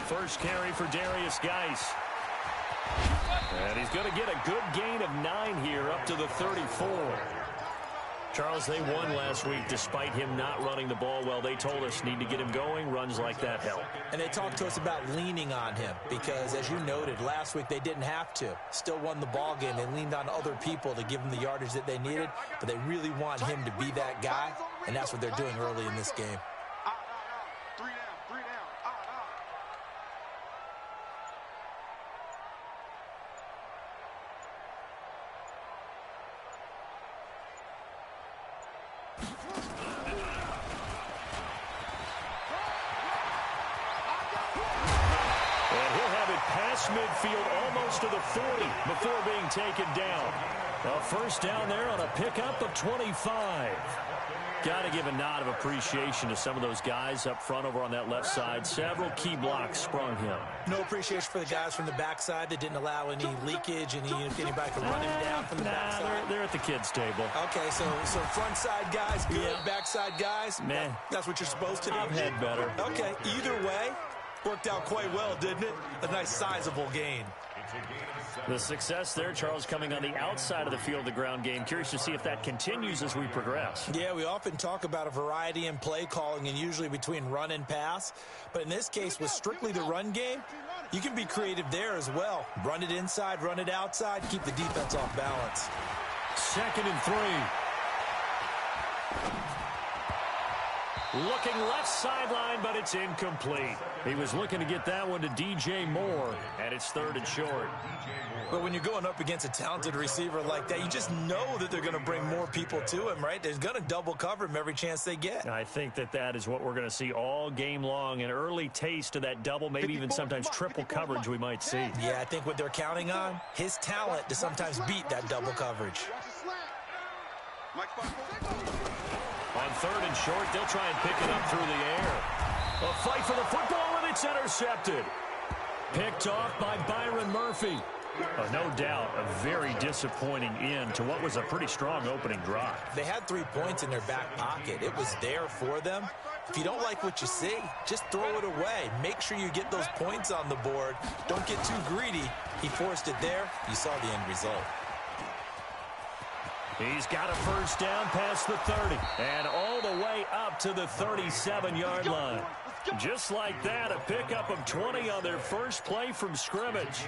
First carry for Darius Geis. And he's going to get a good gain of 9 here up to the 34. Charles, they won last week despite him not running the ball well. They told us need to get him going. Runs like that help. And they talked to us about leaning on him because, as you noted, last week they didn't have to. Still won the ball game. They leaned on other people to give them the yardage that they needed, but they really want him to be that guy, and that's what they're doing early in this game. Midfield almost to the 40 before being taken down. A first down there on a pickup of 25. Got to give a nod of appreciation to some of those guys up front over on that left side. Several key blocks sprung him. No appreciation for the guys from the backside that didn't allow any leakage, anybody could run him down from the backside. They're at the kids' table. Okay, so front side guys, good. Backside guys, that's what you're supposed to do. I've had better. Okay, either way, worked out quite well, didn't it? A nice sizable gain. The success there, Charles, coming on the outside of the field, the ground game. Curious to see if that continues as we progress. Yeah, we often talk about a variety in play calling and usually between run and pass. But in this case, with strictly the run game, you can be creative there as well. Run it inside, run it outside, keep the defense off balance. 2nd and 3. Looking left sideline, but it's incomplete. He was looking to get that one to DJ Moore, and it's 3rd and short. But when you're going up against a talented receiver like that, you just know that they're going to bring more people to him, right? They're going to double cover him every chance they get. I think that is what we're going to see all game long, an early taste of that double, maybe even sometimes triple coverage we might see. Yeah, I think what they're counting on, his talent to sometimes beat that double coverage. On 3rd and short, they'll try and pick it up through the air. A fight for the football, and it's intercepted. Picked off by Byron Murphy. No doubt, a very disappointing end to what was a pretty strong opening drive. They had 3 points in their back pocket. It was there for them. If you don't like what you see, just throw it away. Make sure you get those points on the board. Don't get too greedy. He forced it there. You saw the end result. He's got a first down past the 30 and all the way up to the 37-yard line. Just like that, a pickup of 20 on their first play from scrimmage.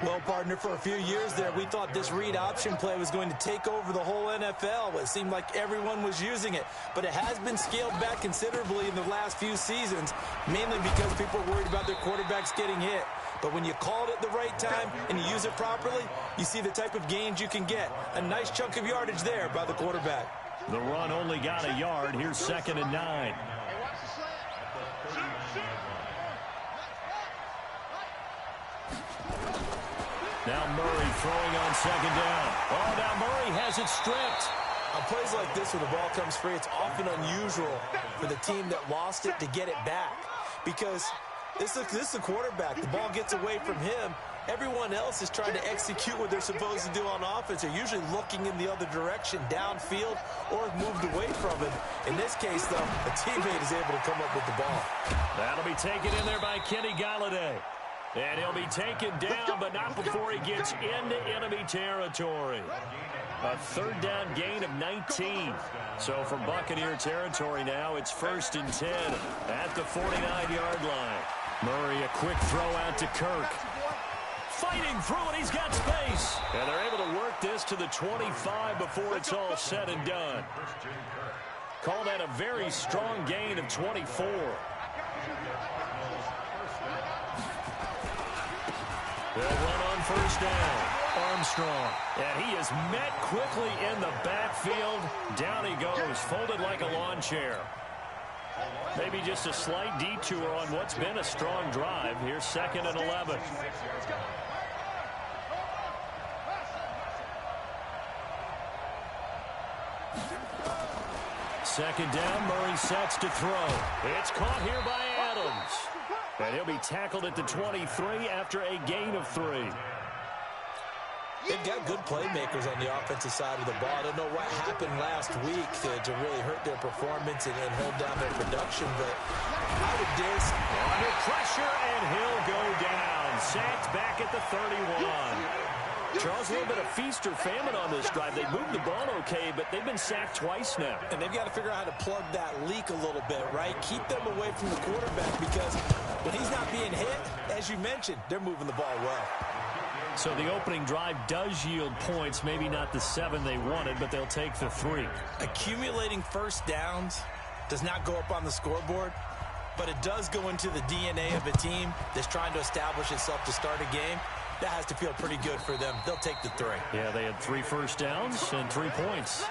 Well, partner, for a few years there, we thought this read option play was going to take over the whole NFL. It seemed like everyone was using it, but it has been scaled back considerably in the last few seasons, mainly because people are worried about their quarterbacks getting hit. But when you call it at the right time and you use it properly, you see the type of gains you can get. A nice chunk of yardage there by the quarterback. The run only got a yard. Here's 2nd and 9. Now Murray throwing on 2nd down. Oh, now Murray has it stripped. On plays like this where the ball comes free, it's often unusual for the team that lost it to get it back. Because this is a quarterback. The ball gets away from him. Everyone else is trying to execute what they're supposed to do on offense. They're usually looking in the other direction, downfield, or moved away from it. In this case, though, a teammate is able to come up with the ball. That'll be taken in there by Kenny Galladay. And he'll be taken down, but not before he gets into enemy territory. A 3rd down gain of 19. So from Buccaneer territory now, it's 1st and 10 at the 49-yard line. Murray, a quick throw out to Kirk. Fighting through it, he's got space. And they're able to work this to the 25 before it's all said and done. Call that a very strong gain of 24. They'll run on 1st down. Armstrong. And he is met quickly in the backfield. Down he goes, folded like a lawn chair. Maybe just a slight detour on what's been a strong drive. Here's 2nd and 11. Second down, Murray sets to throw. It's caught here by Adams. And he'll be tackled at the 23 after a gain of 3. They've got good playmakers on the offensive side of the ball. I don't know what happened last week to really hurt their performance and hold down their production, but I would dare say under pressure, and he'll go down. Sacked back at the 31. Charles, a little bit of feast or famine on this drive. They moved the ball okay, but they've been sacked twice now. And they've got to figure out how to plug that leak a little bit, right? Keep them away from the quarterback, because when he's not being hit, as you mentioned, they're moving the ball well. So the opening drive does yield points, maybe not the 7 they wanted, but they'll take the 3. Accumulating first downs does not go up on the scoreboard, but it does go into the DNA of a team that's trying to establish itself to start a game. That has to feel pretty good for them. They'll take the 3. Yeah, they had 3 first downs and 3 points.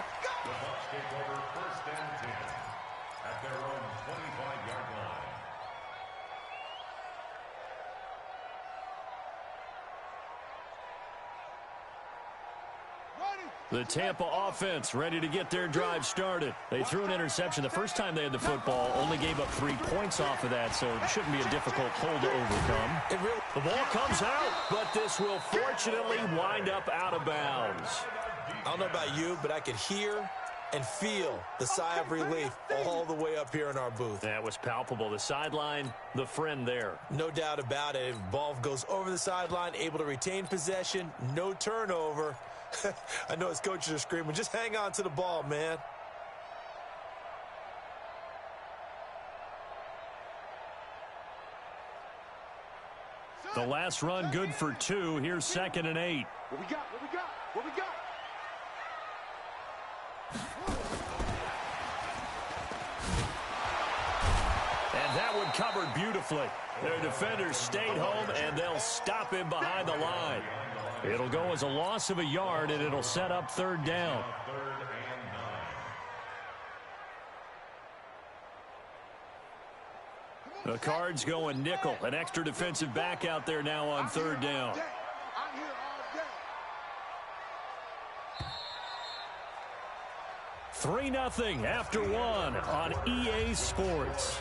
The Tampa offense ready to get their drive started. They threw an interception the first time they had the football, only gave up 3 points off of that, so it shouldn't be a difficult hole to overcome. The ball comes out, but this will fortunately wind up out of bounds. I don't know about you, but I could hear and feel the sigh of relief all the way up here in our booth. That was palpable. The sideline, the friend there. No doubt about it. Ball goes over the sideline, able to retain possession, no turnover. I know his coaches are screaming, just hang on to the ball, man. The last run good for 2. Here's 2nd and 8. What we got? What we got? What we got? And that one covered beautifully. Their defenders stayed home, and they'll stop him behind the line. It'll go as a loss of a yard, and it'll set up 3rd down. The Cards going nickel. An extra defensive back out there now on 3rd down. 3-0 after 1 on EA Sports.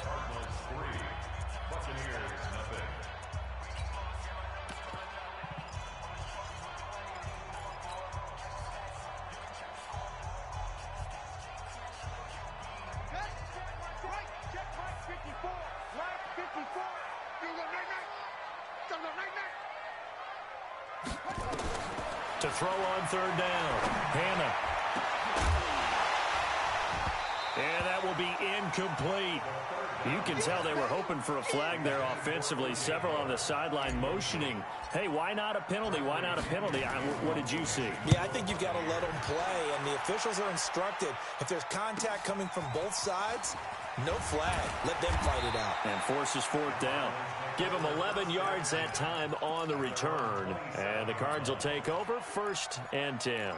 To throw on 3rd down. Hannah. And that will be incomplete. You can tell they were hoping for a flag there offensively. Several on the sideline motioning. Hey, why not a penalty? Why not a penalty? What did you see? Yeah, I think you've got to let them play, and the officials are instructed. If there's contact coming from both sides, no flag. Let them fight it out. And forces 4th down. Give them 11 yards that time on the return. And the Cards will take over 1st and 10.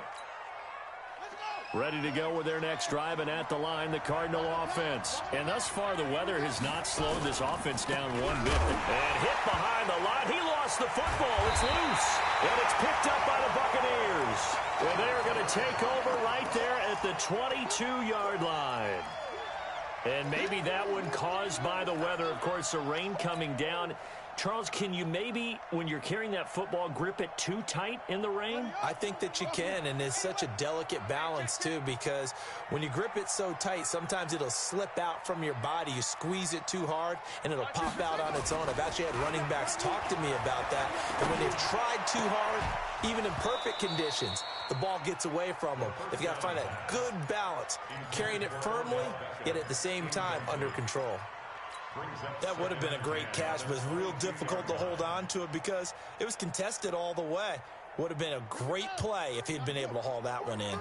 Ready to go with their next drive, and at the line, the Cardinal offense. And thus far, the weather has not slowed this offense down one bit. And hit behind the line. He lost the football. It's loose. And it's picked up by the Buccaneers. Well, they're going to take over right there at the 22-yard line. And maybe that one caused by the weather. Of course, the rain coming down. Charles, can you maybe, when you're carrying that football, grip it too tight in the rain? I think that you can, and it's such a delicate balance, too, because when you grip it so tight, sometimes it'll slip out from your body. You squeeze it too hard, and it'll pop out on its own. I've actually had running backs talk to me about that, and when they've tried too hard, even in perfect conditions, the ball gets away from them. They've got to find a good balance, carrying it firmly, yet at the same time under control. That would have been a great catch, but it's real difficult to hold on to it because it was contested all the way. Would have been a great play if he'd been able to haul that one in.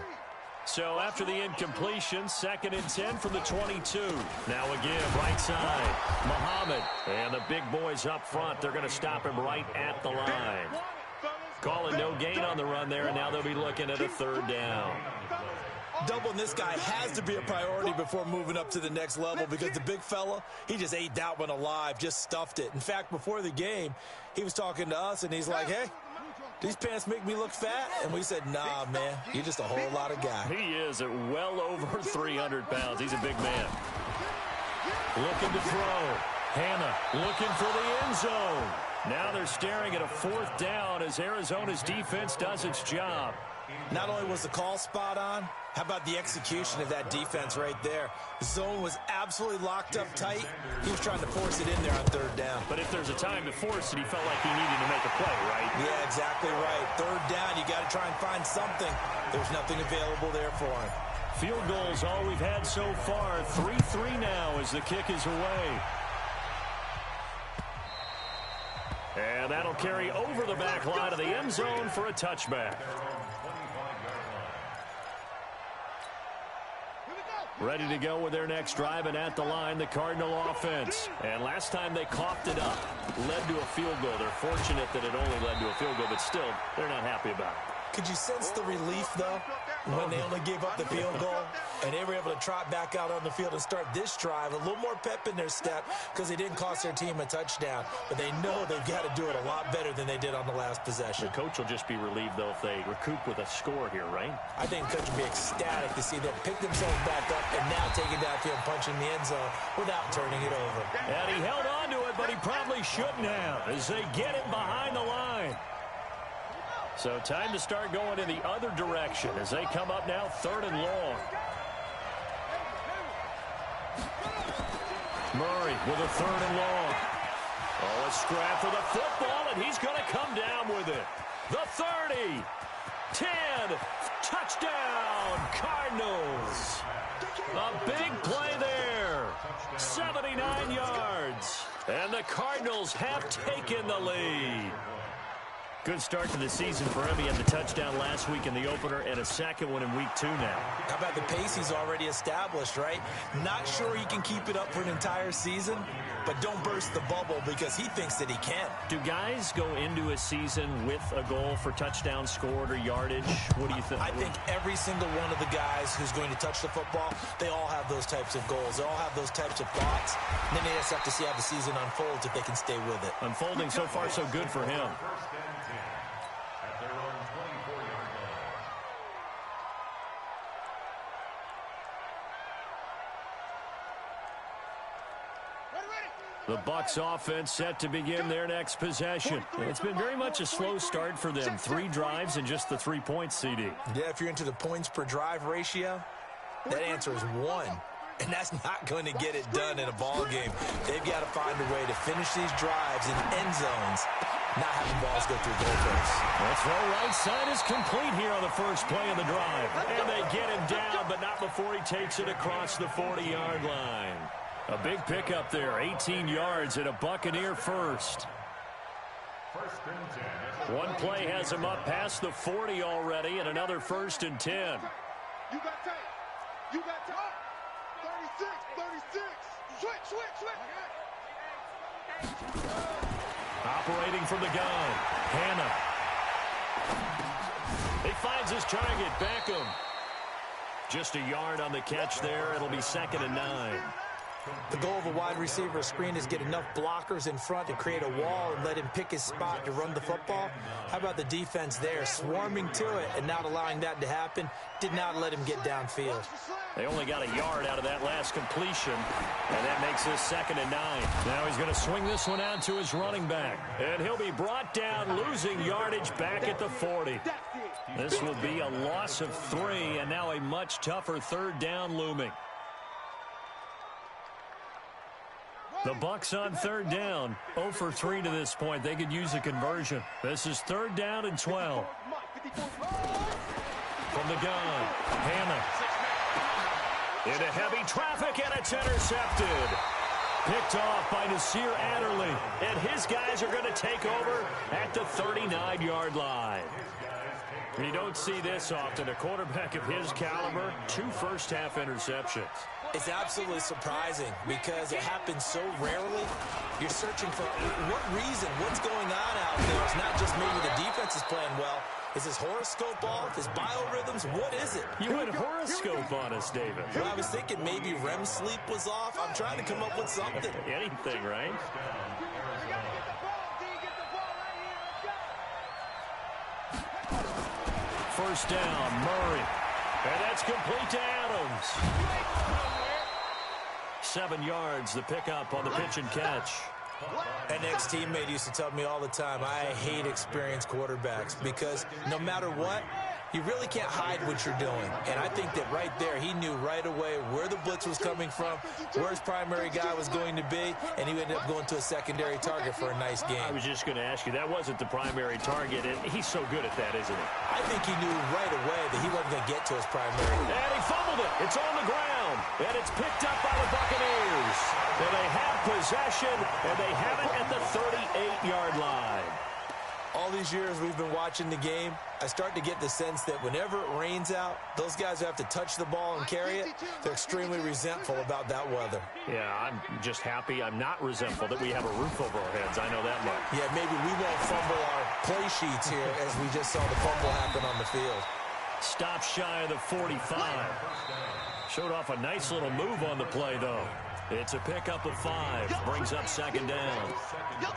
So after the incompletion, 2nd and 10 from the 22. Now again, right side, Muhammad. And the big boys up front, they're going to stop him right at the line. Calling no gain on the run there, and now they'll be looking at a 3rd down. Doubling this guy has to be a priority before moving up to the next level because the big fella, he just ate that one alive, just stuffed it. In fact, before the game, he was talking to us, and he's like, hey, these pants make me look fat? And we said, nah, man, you're just a whole lot of guy. He is at well over 300 pounds. He's a big man. Looking to throw. Hannah looking for the end zone. Now they're staring at a 4th down as Arizona's defense does its job. Not only was the call spot on, how about the execution of that defense right there? The zone was absolutely locked up tight. He was trying to force it in there on 3rd down. But if there's a time to force it, he felt like he needed to make a play, right? Yeah, exactly right. 3rd down, you got to try and find something. There's nothing available there for him. Field goals all we've had so far. 3-3 now as the kick is away. And that'll carry over the back line of the end zone for a touchback. Ready to go with their next drive, and at the line, the Cardinal offense. And last time they coughed it up, led to a field goal. They're fortunate that it only led to a field goal, but still, they're not happy about it. Could you sense the relief, though, when they only gave up the field goal and they were able to trot back out on the field and start this drive? A little more pep in their step because they didn't cost their team a touchdown, but they know they've got to do it a lot better than they did on the last possession. The coach will just be relieved, though, if they recoup with a score here, right? I think the coach will be ecstatic to see them pick themselves back up and now take it downfield, punching the end zone without turning it over. And he held on to it, but he probably shouldn't have as they get him behind the line. So time to start going in the other direction as they come up now 3rd and long. Murray with a 3rd and long. Oh, a scrap for the football, and he's going to come down with it. The 30, 10, touchdown, Cardinals. A big play there, 79 yards. And the Cardinals have taken the lead. Good start to the season for him. He had the touchdown last week in the opener and a 2nd one in week 2 now. How about the pace he's already established, right? Not sure he can keep it up for an entire season, but don't burst the bubble because he thinks that he can. Do guys go into a season with a goal for touchdown scored or yardage? What do you think? I think every single one of the guys who's going to touch the football, they all have those types of goals. They all have those types of thoughts. And then they just have to see how the season unfolds if they can stay with it. Unfolding so far so good for him. The Bucs offense set to begin their next possession. It's been very much a slow start for them. 3 drives and just the 3 points, CD. Yeah, if you're into the points per drive ratio, that answer is 1. And that's not going to get it done in a ball game. They've got to find a way to finish these drives in end zones, not having balls go through goalposts. The throw right side is complete here on the first play of the drive. And they get him down, but not before he takes it across the 40-yard line. A big pickup there, 18 yards and a Buccaneer first. One play has him up past the 40 already and another 1st and 10. You got tape. You got tape. 36. Switch. Operating from the gun, Hannah. He finds his target, Beckham. Just a yard on the catch there. It'll be 2nd and 9. The goal of a wide receiver screen is get enough blockers in front to create a wall and let him pick his spot to run the football. How about the defense there, swarming to it and not allowing that to happen? Did not let him get downfield. They only got a yard out of that last completion, and that makes this 2nd and 9. Now he's going to swing this one out to his running back, and he'll be brought down, losing yardage back at the 40. This will be a loss of 3, and now a much tougher 3rd down looming. The Bucs on 3rd down, 0 for 3 to this point. They could use a conversion. This is 3rd down and 12. From the gun, Hannah. Into heavy traffic, and it's intercepted. Picked off by Nasir Adderley. And his guys are going to take over at the 39-yard line. You don't see this often. A quarterback of his caliber, 2 first-half interceptions. It's absolutely surprising because it happens so rarely. You're searching for what reason, what's going on out there. It's not just maybe the defense is playing well. Is his horoscope off? His biorhythms? What is it? You went horoscope on us, David. Well, I was thinking maybe REM sleep was off. I'm trying to come up with something. Anything, right? First down, Murray. And that's complete to Adams. 7 yards, the pickup on the pitch and catch. An ex-teammate used to tell me all the time, I hate experienced quarterbacks because no matter what, you really can't hide what you're doing. And I think that right there, he knew right away where the blitz was coming from, where his primary guy was going to be, and he ended up going to a secondary target for a nice game. I was just going to ask you, that wasn't the primary target, and he's so good at that, isn't he? I think he knew right away that he wasn't going to get to his primary. And he fumbled it. It's on the ground, and it's picked up by the Buccaneers. And they have possession, and they have it at the 38-yard line. All these years we've been watching the game, I start to get the sense that whenever it rains out, those guys who have to touch the ball and carry it, they're extremely resentful about that weather. Yeah, I'm just happy I'm not resentful that we have a roof over our heads. I know that much. Yeah, maybe we won't fumble our play sheets here as we just saw the fumble happen on the field. Stop shy of the 45. Showed off a nice little move on the play, though. It's a pickup of 5. Brings up second down.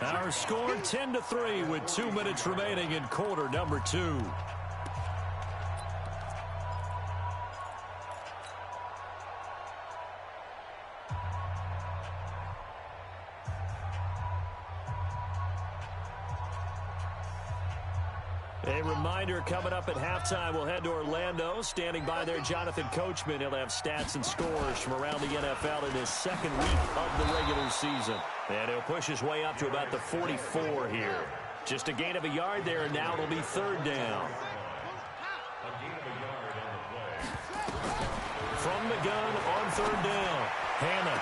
Our score 10-3 with 2 minutes remaining in quarter number 2. A reminder, coming up at halftime, we'll head to Orlando. Standing by there, Jonathan Coachman. He'll have stats and scores from around the NFL in his second week of the regular season. And he'll push his way up to about the 44 here. Just a gain of a yard there, and now it'll be third down. From the gun on third down, Hannah.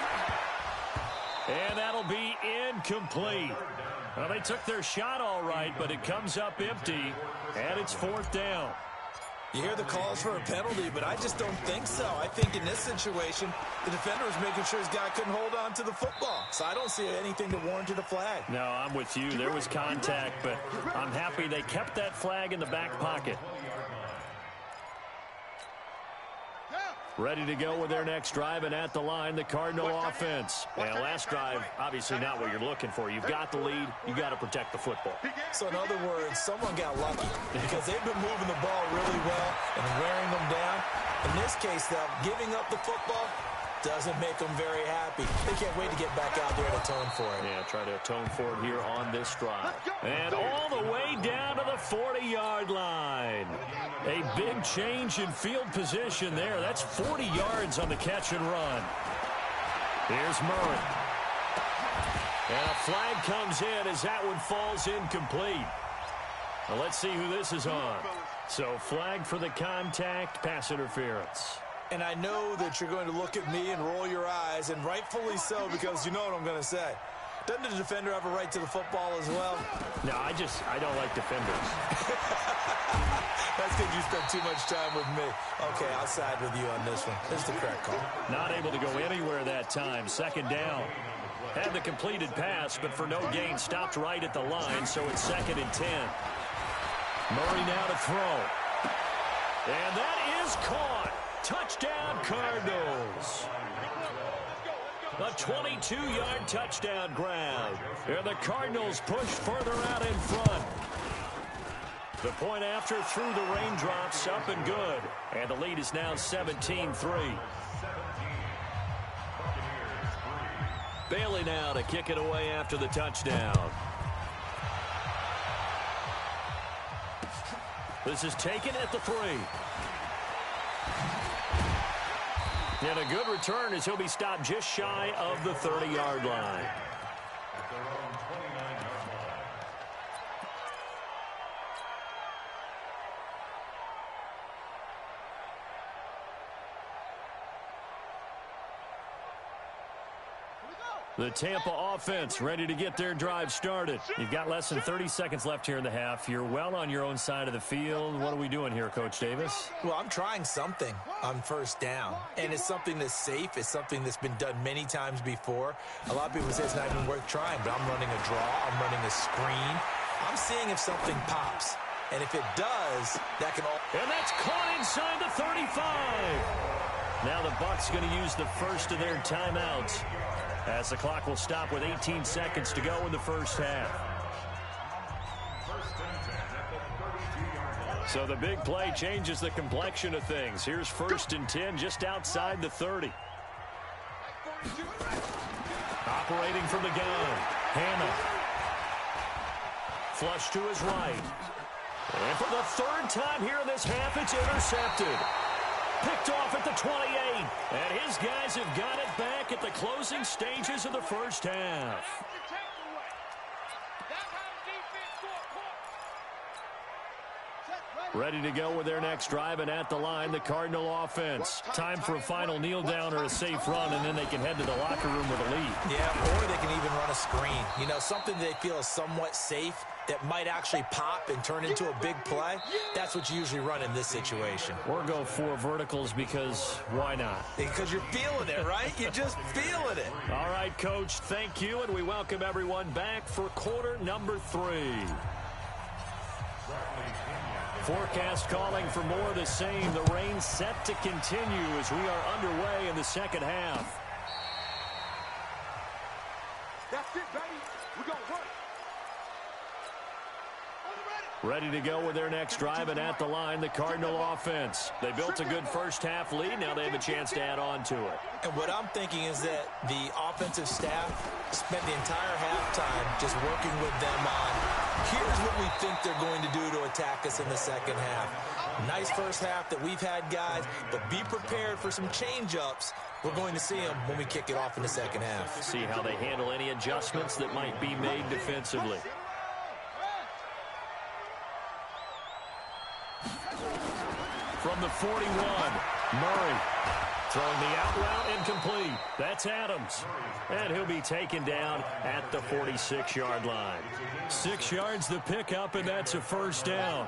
And that'll be incomplete. Well, they took their shot all right, but it comes up empty, and it's fourth down. You hear the calls for a penalty, but I just don't think so. I think in this situation, the defender was making sure his guy couldn't hold on to the football. So I don't see anything that warranted a flag. No, I'm with you. There was contact, but I'm happy they kept that flag in the back pocket. Ready to go with their next drive, and at the line, the Cardinal offense. And last drive, obviously not what you're looking for. You've got the lead. You've got to protect the football. So in other words, someone got lucky because they've been moving the ball really well and wearing them down. In this case, though, giving up the football doesn't make them very happy. They can't wait to get back out there and atone for it. Yeah, try to atone for it here on this drive. And all the way down to the 40-yard line. A big change in field position there. That's 40 yards on the catch and run. Here's Murray. And a flag comes in as that one falls incomplete. Now let's see who this is on. So flag for the contact, pass interference. And I know that you're going to look at me and roll your eyes, and rightfully so, because you know what I'm going to say. Doesn't the defender have a right to the football as well? No, I don't like defenders. That's because you spent too much time with me. Okay, I'll side with you on this one. This is the correct call. Not able to go anywhere that time. Second down. Had the completed pass, but for no gain, stopped right at the line, so it's 2nd and 10. Murray now to throw. And that is caught. Touchdown, Cardinals. A 22-yard touchdown grab. And the Cardinals push further out in front. The point after through the raindrops, up and good. And the lead is now 17-3. Bailey now to kick it away after the touchdown. This is taken at the 3. And a good return as he'll be stopped just shy of the 30-yard line. The Tampa offense ready to get their drive started. You've got less than 30 seconds left here in the half. You're well on your own side of the field. What are we doing here, Coach Davis? Well, I'm trying something on first down, and it's something that's safe. It's something that's been done many times before. A lot of people say it's not even worth trying, but I'm running a draw. I'm running a screen. I'm seeing if something pops, and if it does, that can all... And that's caught inside the 35. Now the Bucs going to use the first of their timeouts, as the clock will stop with 18 seconds to go in the first half. So the big play changes the complexion of things. Here's 1st and 10 just outside the 30. Operating from the gun. Hannah. Flush to his right. And for the third time here in this half, it's intercepted. Picked off at the 28. And his guys have got it back at the closing stages of the first half. Ready to go with their next drive, and at the line, the Cardinal offense. Time for a final kneel down or a safe run, and then they can head to the locker room with a lead. Yeah, or they can even run a screen. You know, something they feel is somewhat safe that might actually pop and turn into a big play. That's what you usually run in this situation. Or go 4 verticals because why not? Because you're feeling it, right? You're just feeling it. All right, Coach, thank you, and we welcome everyone back for quarter number 3. Forecast calling for more of the same. The rain set to continue as we are underway in the second half. That's it, baby. We're going to work. Ready to go with their next drive, and at the line, the Cardinal offense. They built a good first half lead. Now they have a chance to add on to it. And what I'm thinking is that the offensive staff spent the entire halftime just working with them on, here's what we think they're going to do to attack us in the second half. Nice first half that we've had, guys, but be prepared for some change-ups. We're going to see them when we kick it off in the second half. See how they handle any adjustments that might be made defensively. From the 41, Murray throwing the out route incomplete. That's Adams. And he'll be taken down at the 46-yard line. 6 yards the pickup, and that's a first down.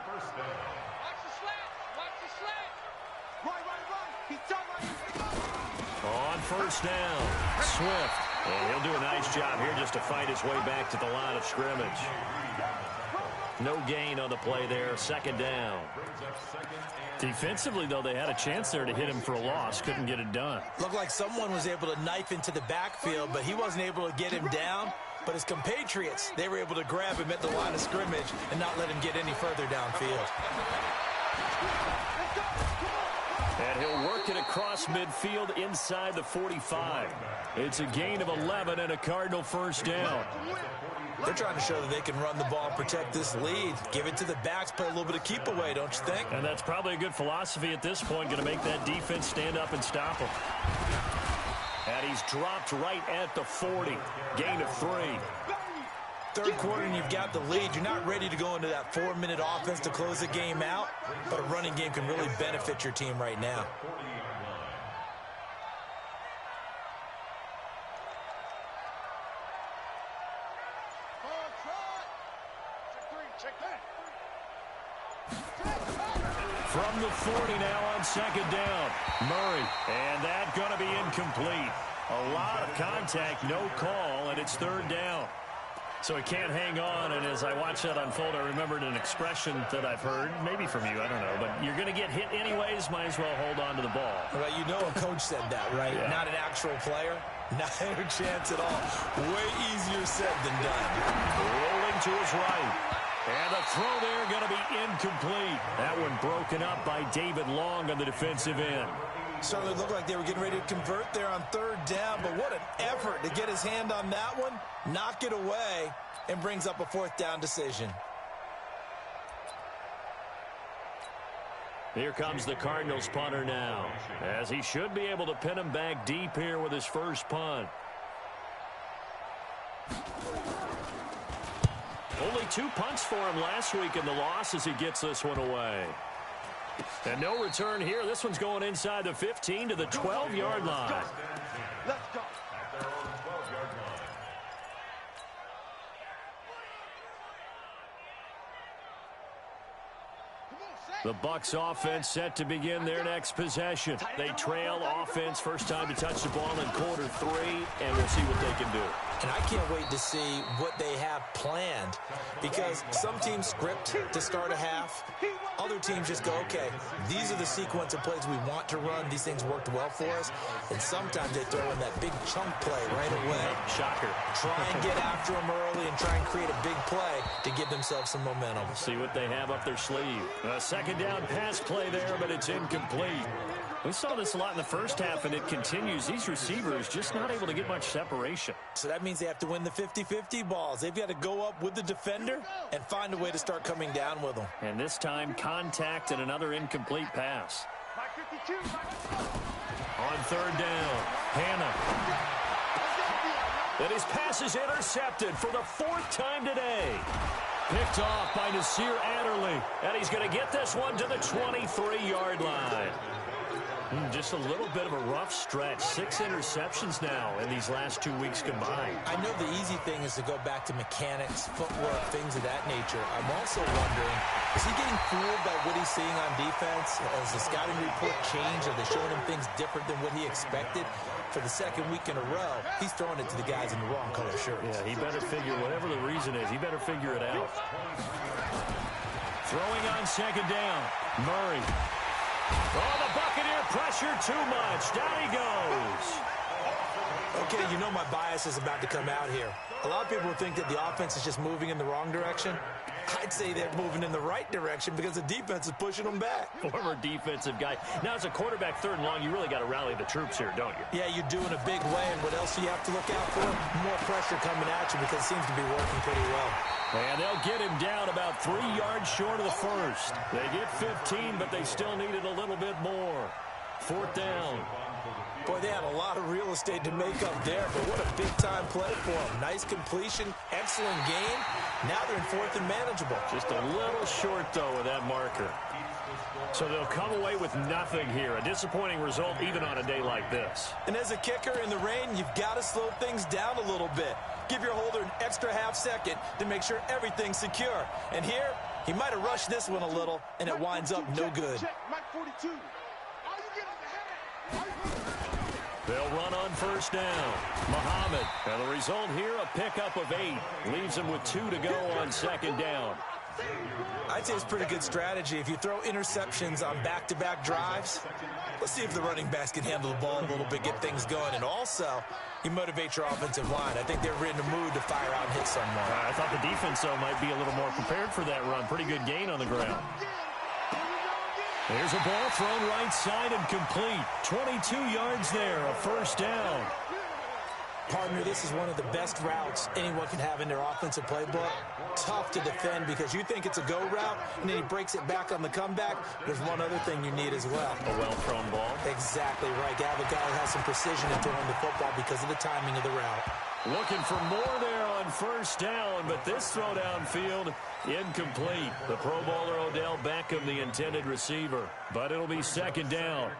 On first down, Swift. And he'll do a nice job here just to fight his way back to the line of scrimmage. No gain on the play there, second down. Defensively, though, they had a chance there to hit him for a loss. Couldn't get it done. Looked like someone was able to knife into the backfield, but he wasn't able to get him down. But his compatriots, they were able to grab him at the line of scrimmage and not let him get any further downfield. And he'll work it across midfield inside the 45. It's a gain of 11 and a Cardinal first down. They're trying to show that they can run the ball and protect this lead. Give it to the backs, play a little bit of keep away, don't you think? And that's probably a good philosophy at this point, going to make that defense stand up and stop him. And he's dropped right at the 40. Gain of 3. Third quarter and you've got the lead. You're not ready to go into that 4-minute offense to close the game out, but a running game can really benefit your team right now. From the 40 now on second down. Murray, and that's going to be incomplete. A lot of contact, no call, and it's third down. So he can't hang on, and as I watch that unfold, I remembered an expression that I've heard, maybe from you, I don't know, but you're going to get hit anyways, might as well hold on to the ball. Well, you know a coach said that, right? Yeah. Not an actual player. Not a chance at all. Way easier said than done. Rolling to his right. And the throw there going to be incomplete. That one broken up by David Long on the defensive end. Certainly looked like they were getting ready to convert there on third down, but what an effort to get his hand on that one, knock it away, and brings up a fourth down decision. Here comes the Cardinals punter now, as he should be able to pin him back deep here with his first punt. Only 2 punts for him last week in the loss as he gets this one away. And no return here. This one's going inside the 15 to the 12-yard line. Let's go. The Bucs offense set to begin their next possession. They trail offense, first time to touch the ball in quarter 3, and we'll see what they can do. And I can't wait to see what they have planned, because some teams script to start a half. Other teams just go, okay, these are the sequence of plays we want to run. These things worked well for us. And sometimes they throw in that big chunk play right away. Shocker. Try and get after them early and try and create a big play to give themselves some momentum. See what they have up their sleeve. Second down pass play there, but it's incomplete. We saw this a lot in the first half, and it continues. These receivers just not able to get much separation. So that means they have to win the 50-50 balls. They've got to go up with the defender and find a way to start coming down with them. And this time, contact and another incomplete pass. On third down, Hannah. And his pass is intercepted for the fourth time today. Picked off by Nasir Adderley. And he's going to get this one to the 23-yard line. Just a little bit of a rough stretch. 6 interceptions now in these last 2 weeks combined. I know the easy thing is to go back to mechanics, footwork, things of that nature. I'm also wondering, is he getting fooled by what he's seeing on defense? Has the scouting report changed? Are they showing him things different than what he expected? For the second week in a row, he's throwing it to the guys in the wrong color shirts. Yeah, he better figure, whatever the reason is, he better figure it out. Throwing on second down, Murray. Oh, the Buccaneer pressure too much. Down he goes. Okay, you know my bias is about to come out here. A lot of people think that the offense is just moving in the wrong direction. I'd say they're moving in the right direction because the defense is pushing them back. Former defensive guy. Now, as a quarterback, third and long, you really got to rally the troops here, don't you? Yeah, you do in a big way. And what else do you have to look out for? More pressure coming at you because it seems to be working pretty well. And they'll get him down about 3 yards short of the first. They get 15, but they still needed a little bit more. Fourth down. Boy, they had a lot of real estate to make up there, but what a big-time play for them. Nice completion, excellent game. Now they're in fourth and manageable. Just a little short, though, with that marker. So they'll come away with nothing here. A disappointing result even on a day like this. And as a kicker in the rain, you've got to slow things down a little bit. Give your holder an extra half second to make sure everything's secure. And here, he might have rushed this one a little, and it winds up no good. They'll run on first down. Muhammad. And the result here, a pickup of 8. Leaves him with 2 to go on second down. I'd say it's pretty good strategy. If you throw interceptions on back-to-back drives, let's see if the running backs can handle the ball a little bit, get things going. And also, you motivate your offensive line. I think they're in the mood to fire out and hit someone. I thought the defense, though, might be a little more prepared for that run. Pretty good gain on the ground. There's a ball thrown right side and complete. 22 yards there, a first down. Partner, this is one of the best routes anyone can have in their offensive playbook. Tough to defend because you think it's a go route, and then he breaks it back on the comeback. There's one other thing you need as well. A well-thrown ball. Exactly right. You have a guy who has some precision in throwing the football because of the timing of the route. Looking for more there on first down, but this throw downfield, incomplete. The Pro Bowler Odell Beckham, the intended receiver, but it'll be second down.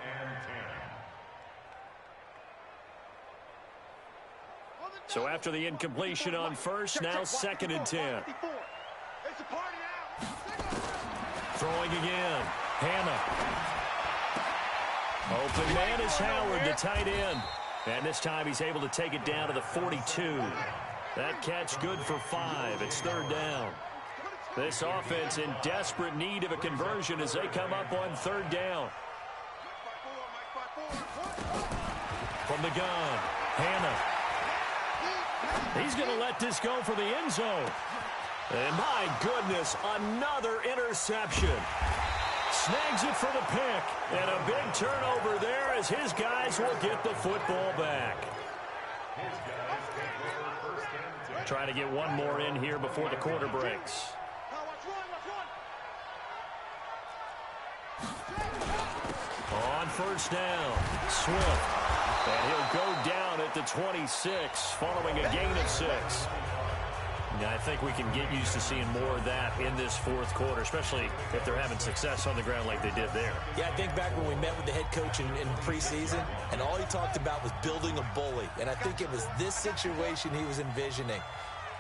So after the incompletion on first, now second and 10. Throwing again. Hannah. Open man is Howard, the tight end. And this time he's able to take it down to the 42. That catch good for 5. It's third down. This offense in desperate need of a conversion as they come up on third down. From the gun, Hannah. He's going to let this go for the end zone. And my goodness, another interception. Snags it for the pick. And a big turnover there as his guys will get the football back. Trying to get one more in here before the quarter breaks. On first down, Swift. And he'll go down at the 26 following a gain of 6. I think we can get used to seeing more of that in this fourth quarter, especially if they're having success on the ground like they did there. Yeah, I think back when we met with the head coach in preseason, and all he talked about was building a bully. And I think it was this situation he was envisioning.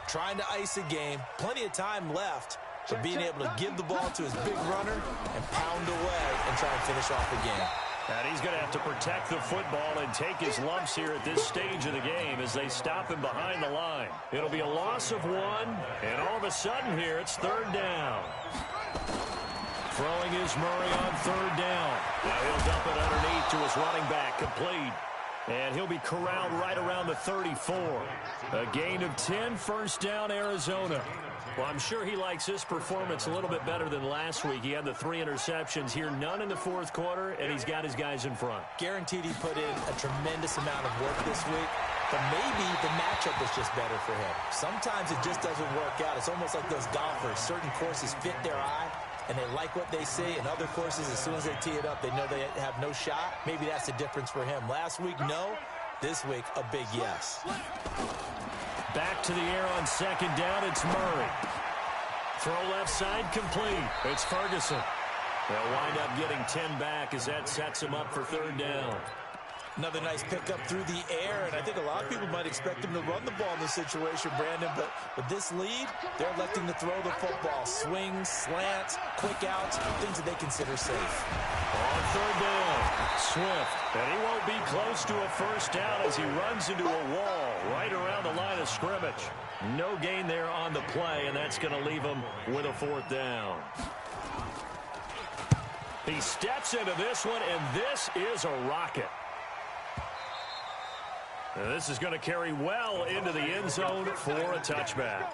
Trying to ice a game, plenty of time left, but being able to give the ball to his big runner and pound away and try and finish off the game. And he's going to have to protect the football and take his lumps here at this stage of the game as they stop him behind the line. It'll be a loss of 1, and all of a sudden here it's third down. Throwing is Murray on third down. Now he'll dump it underneath to his running back, complete. And he'll be corralled right around the 34. A gain of 10, first down, Arizona. Well, I'm sure he likes his performance a little bit better than last week. He had the 3 interceptions here, none in the fourth quarter, and he's got his guys in front. Guaranteed he put in a tremendous amount of work this week, but maybe the matchup is just better for him. Sometimes it just doesn't work out. It's almost like those golfers. Certain courses fit their eye, and they like what they see. And other courses, as soon as they tee it up, they know they have no shot. Maybe that's the difference for him. Last week, no. This week, a big yes. Back to the air on second down, it's Murray. Throw left side, complete. It's Ferguson. They'll wind up getting 10 back as that sets him up for third down. Another nice pickup through the air, and I think a lot of people might expect him to run the ball in this situation, Brandon, but with this lead, they're electing to throw the football. Swings, slants, quick outs, things that they consider safe. On third down, Swift, and he won't be close to a first down as he runs into a wall right around the line of scrimmage. No gain there on the play, and that's going to leave him with a fourth down. He steps into this one, and this is a rocket. And this is going to carry well into the end zone for a touchback.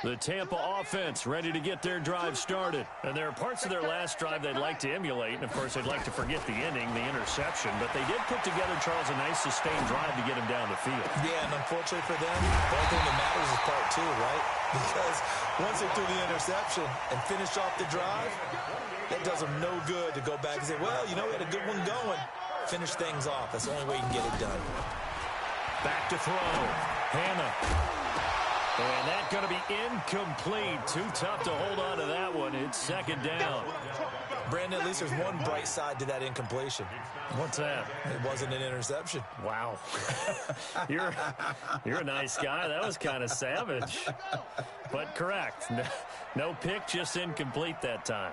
The Tampa offense ready to get their drive started. And there are parts of their last drive they'd like to emulate. And, of course, they'd like to forget the ending, the interception. But they did put together, Charles, a nice sustained drive to get him down the field. Yeah, and unfortunately for them, the only thing that matters is part 2, right? Because once they threw the interception and finished off the drive, that does them no good to go back and say, well, you know, we had a good one going. Finish things off. That's the only way you can get it done. Back to throw. Hannah. And that's going to be incomplete. Too tough to hold on to that one. It's second down. Brandon, at least there's one bright side to that incompletion. What's that? It wasn't an interception. Wow. You're a nice guy. That was kind of savage. But correct. No pick, just incomplete that time.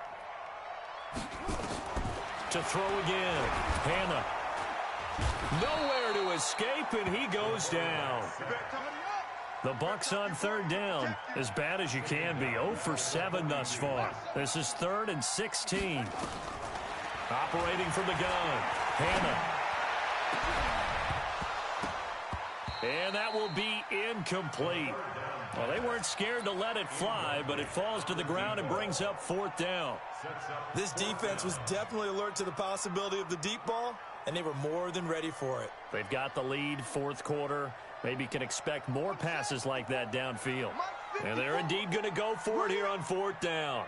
To throw again. Hannah. Nowhere to escape, and he goes down. The Bucs on third down, as bad as you can be. 0 for 7 thus far. This is 3rd and 16. Operating from the gun, Hannah. And that will be incomplete. Well, they weren't scared to let it fly, but it falls to the ground and brings up 4th down. This defense was definitely alert to the possibility of the deep ball, and they were more than ready for it. They've got the lead, fourth quarter. Maybe can expect more passes like that downfield. And they're indeed going to go for it here on 4th down.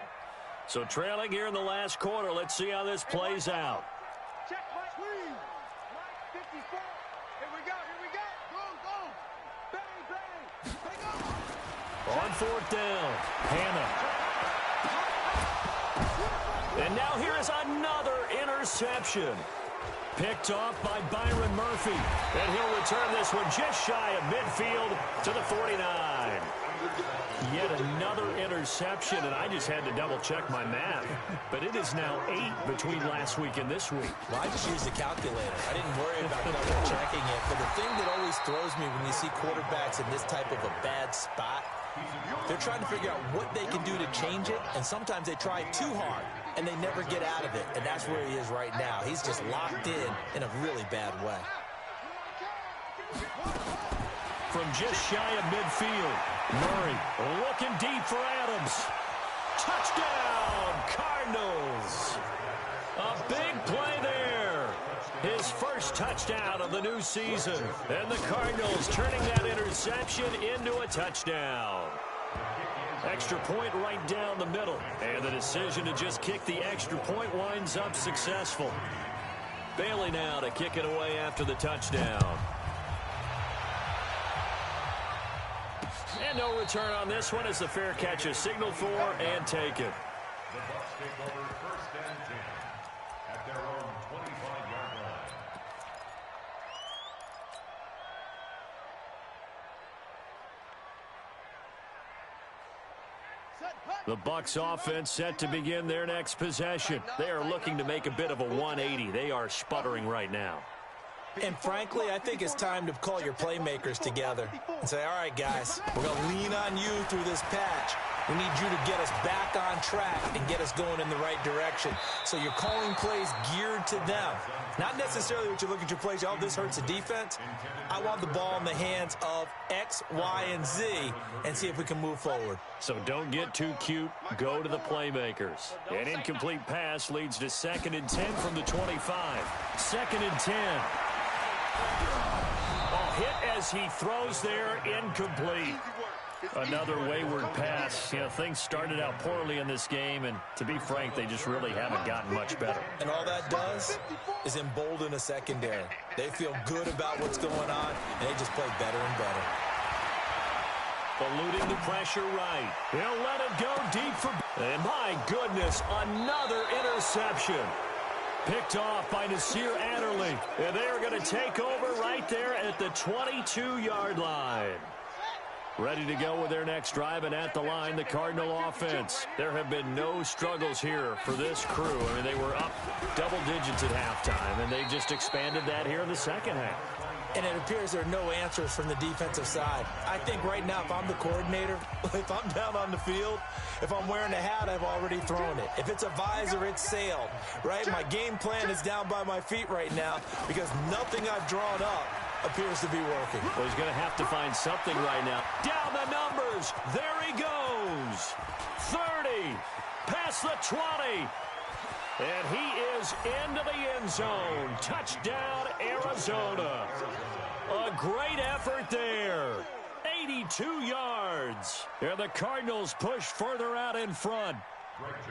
So trailing here in the last quarter. Let's see how this plays out. Check my please. 54. Here we go. Go. Bang. Go. On 4th down, Hannah. And now here is another interception. Picked off by Byron Murphy. And he'll return this one just shy of midfield to the 49. Yet another interception, and I just had to double-check my math. But it is now 8 between last week and this week. Well, I just used the calculator. I didn't worry about double-checking it. But the thing that always throws me when you see quarterbacks in this type of a bad spot, they're trying to figure out what they can do to change it, and sometimes they try too hard, and they never get out of it. And that's where he is right now. He's just locked in a really bad way. From just shy of midfield, Murray looking deep for Adams. Touchdown, Cardinals. A big play there. His first touchdown of the new season. And the Cardinals turning that interception into a touchdown. Extra point right down the middle. And the decision to just kick the extra point winds up successful. Bailey now to kick it away after the touchdown. And no return on this one as the fair catch is signaled for and taken. The Bucs take over 1st and 10 at their own 25-yard line. The Bucs offense set to begin their next possession. They are looking to make a bit of a 180. They are sputtering right now. And frankly, I think it's time to call your playmakers together and say, all right, guys, we're going to lean on you through this patch. We need you to get us back on track and get us going in the right direction. So you're calling plays geared to them. Not necessarily what you look at your plays, oh, this hurts the defense. I want the ball in the hands of X, Y, and Z and see if we can move forward. So don't get too cute. Go to the playmakers. An incomplete pass leads to 2nd and 10 from the 25. 2nd and 10. Hit as he throws there, incomplete. Another wayward pass. You know, things started out poorly in this game, and to be frank, they just really haven't gotten much better. And all that does is embolden a secondary. They feel good about what's going on, and they just play better and better. Eluding the pressure right. He'll let it go deep for... And my goodness, another interception. Picked off by Nasir Adderley. And they are going to take over right there at the 22-yard line. Ready to go with their next drive, and at the line, the Cardinal offense. There have been no struggles here for this crew. I mean, they were up double digits at halftime, and they just expanded that here in the second half. And it appears there are no answers from the defensive side. I think right now, if I'm the coordinator, if I'm down on the field, if I'm wearing a hat, I've already thrown it. If it's a visor, it's sailed, right? My game plan is down by my feet right now because nothing I've drawn up appears to be working. Well, he's going to have to find something right now. Down the numbers. There he goes. 30. Past the 20. And he is into the end zone. Touchdown, Arizona. A great effort there. 82 yards. And the Cardinals push further out in front.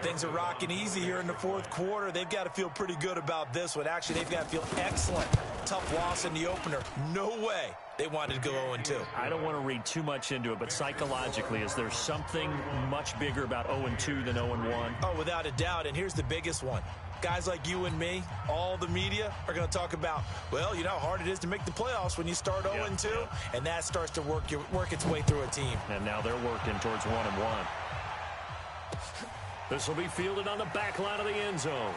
Things are rocking easy here in the fourth quarter. They've got to feel pretty good about this one. Actually, they've got to feel excellent. Tough loss in the opener. No way they wanted to go 0-2. I don't want to read too much into it, but psychologically, is there something much bigger about 0-2 than 0-1? Oh, without a doubt. And here's the biggest one. Guys like you and me, all the media, are going to talk about, well, you know how hard it is to make the playoffs when you start 0-2, and that starts to work its way through a team. And now they're working towards 1-1. This will be fielded on the back line of the end zone.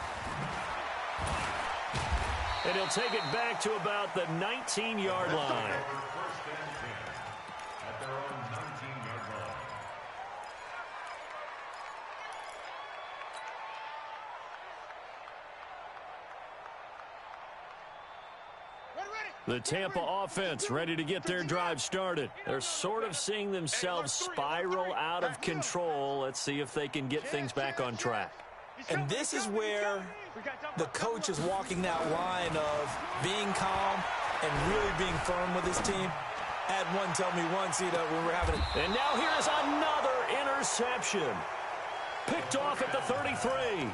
And he'll take it back to about the 19-yard line. The Tampa offense ready to get their drive started. They're sort of seeing themselves spiral out of control. Let's see if they can get things back on track. And this is where the coach is walking that line of being calm and really being firm with his team. Had one tell me once, you know, when we're having it. And now here's another interception. Picked off at the 33.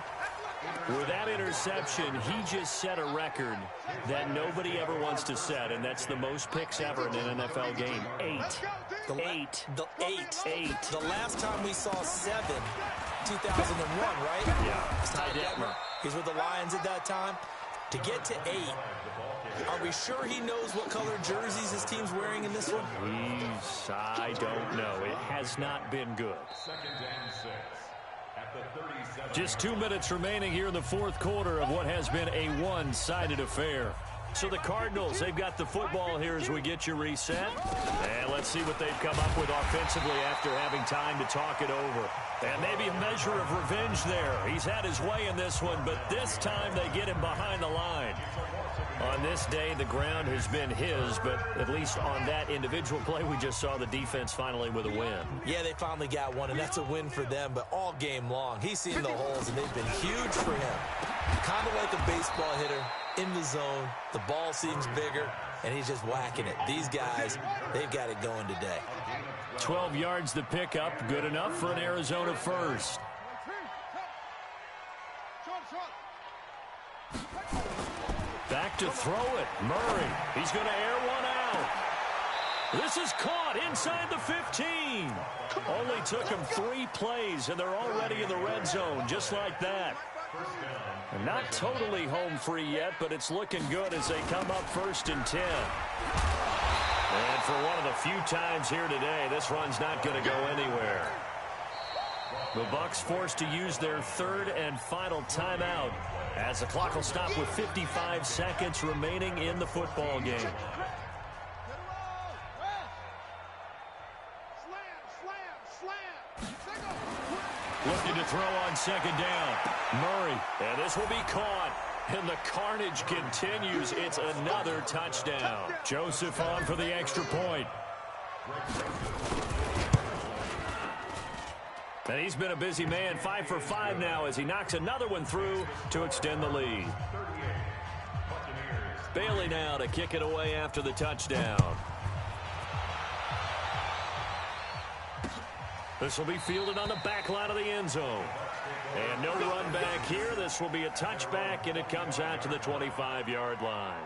With that interception, he just set a record that nobody ever wants to set, and that's the most picks ever in an NFL game. 8. Eight. The last time we saw 7, 2001, right? Yeah. It's Ty Detmer. He's with the Lions at that time. To get to 8, are we sure he knows what color jerseys his team's wearing in this one? I don't know. It has not been good. 2nd and 6. Just 2 minutes remaining here in the fourth quarter of what has been a one-sided affair. So the Cardinals, they've got the football here as we get you reset. And let's see what they've come up with offensively after having time to talk it over. And maybe a measure of revenge there. He's had his way in this one, but this time they get him behind the line. On this day, the ground has been his, but at least on that individual play, we just saw the defense finally with a win. Yeah, they finally got one, and that's a win for them, but all game long, he's seen the holes, and they've been huge for him. Kind of like a baseball hitter in the zone. The ball seems bigger, and he's just whacking it. These guys, they've got it going today. 12 yards to pick up, good enough for an Arizona first. Back to throw it. Murray. He's going to air one out. This is caught inside the 15. Only took him 3 plays, and they're already in the red zone, just like that. And not totally home free yet, but it's looking good as they come up 1st and 10. And for one of the few times here today, this run's not going to go anywhere. The Bucs forced to use their third and final timeout as the clock will stop with 55 seconds remaining in the football game. Looking to throw on second down. Murray, and this will be caught. And the carnage continues. It's another touchdown. Joseph on for the extra point. And he's been a busy man, 5 for 5 now as he knocks another one through to extend the lead. Bailey now to kick it away after the touchdown. This will be fielded on the back line of the end zone. And no run back here. This will be a touchback, and it comes out to the 25-yard line.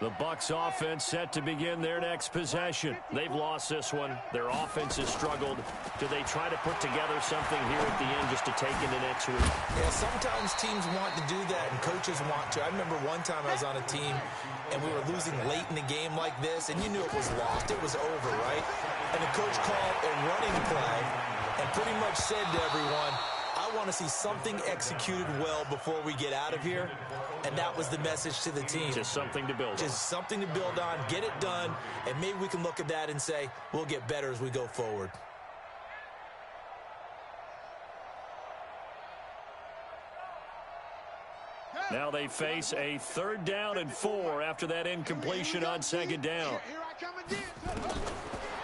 The Bucs offense set to begin their next possession. They've lost this one. Their offense has struggled. Do they try to put together something here at the end just to take into next week? Yeah, sometimes teams want to do that and coaches want to. I remember one time I was on a team and we were losing late in the game like this, and you knew it was lost. It was over, right? And the coach called a running play and pretty much said to everyone, I want to see something executed well before we get out of here. And that was the message to the team. Just something to build on. Just something to build on, get it done, and maybe we can look at that and say, we'll get better as we go forward. Now they face a 3rd down and 4 after that incompletion on second down.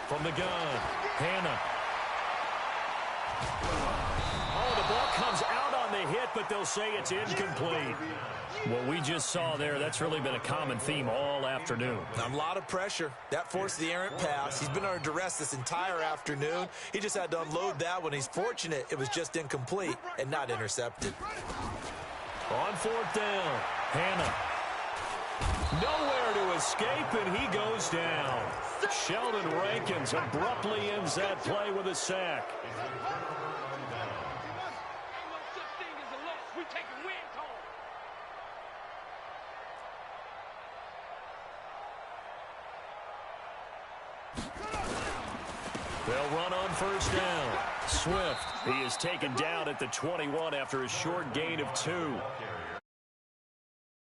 From the gun, Hannah. Oh, the ball comes out on the hit, but they'll say it's incomplete. What we just saw there, that's really been a common theme all afternoon. A lot of pressure. That forced the errant pass. He's been under duress this entire afternoon. He just had to unload that one. He's fortunate it was just incomplete and not intercepted. On 4th down, Hannah. Nowhere to escape, and he goes down. Sheldon Rankins abruptly ends that play with a sack. They'll run on 1st down. Swift, he is taken down at the 21 after a short gain of 2.